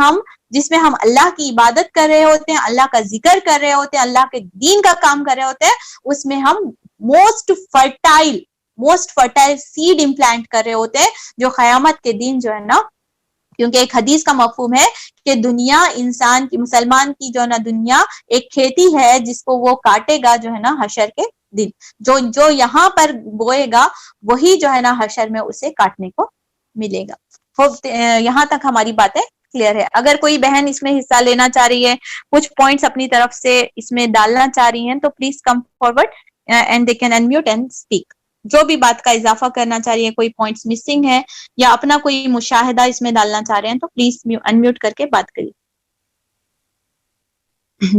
ہم اللہ کی عبادت کر رہے ہوتے ہیں, اللہ کا ذکر کر رہے ہوتے ہیں, اللہ کے دین کا کام کر رہے ہوتے ہیں, اس میں ہم موسٹ فرٹائل سیڈ امپلانٹ کر رہے ہوتے ہیں, جو قیامت کے دن جو ہے نا, کیونکہ ایک حدیث کا مفہوم ہے کہ دنیا انسان کی, مسلمان کی جو ہے نا دنیا ایک کھیتی ہے جس کو وہ کاٹے گا جو ہے نا حشر کے دن. جو یہاں پر بوئے گا وہی جو ہے نا حشر میں اسے کاٹنے کو ملے گا. یہاں تک ہماری باتیں کلیئر ہے. اگر کوئی بہن اس میں حصہ لینا چاہ رہی ہے, کچھ پوائنٹس اپنی طرف سے اس میں ڈالنا چاہ رہی ہیں, تو please come forward and they can unmute and speak. جو بھی بات کا اضافہ کرنا چاہ رہی ہے, کوئی پوائنٹس مسنگ ہے یا اپنا کوئی مشاہدہ اس میں ڈالنا چاہ رہے ہیں, تو پلیز انمیوٹ کر کے بات کریے.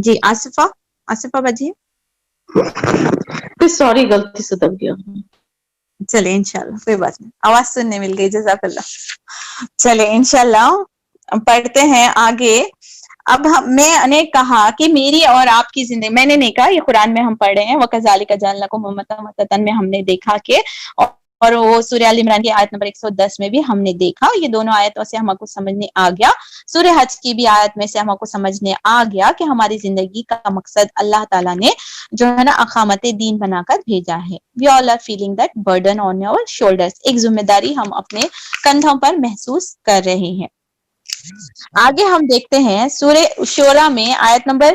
جی آصفہ بجیے. سوری غلطی سے دب گیا. چلے انشاءاللہ, کوئی بات نہیں, آواز سننے مل گئی, جزاک اللہ. چلے انشاءاللہ پڑھتے ہیں آگے. اب میں نے کہا کہ میری اور آپ کی زندگی, میں نے نہیں کہا, یہ قرآن میں ہم پڑھ رہے ہیں, وَكَذَلِكَ جَعَلْنَاكُمْ أُمَّةً وَسَطًا میں ہم نے دیکھا کہ, اور وہ سورہ آل عمران کی آیت نمبر 110 میں بھی ہم نے دیکھا. یہ دونوں آیتوں سے ہم کو سمجھنے آ گیا. سورہ حج کی بھی آیت میں سے ہم کو سمجھنے آ گیا کہ ہماری زندگی کا مقصد اللہ تعالیٰ نے جو ہے نا اقامت دین بنا کر بھیجا ہے. We all are feeling that burden on our shoulders. ایک ذمہ داری ہم اپنے کندھوں پر محسوس کر رہے ہیں. آگے ہم دیکھتے ہیں سورہ شورا میں آیت نمبر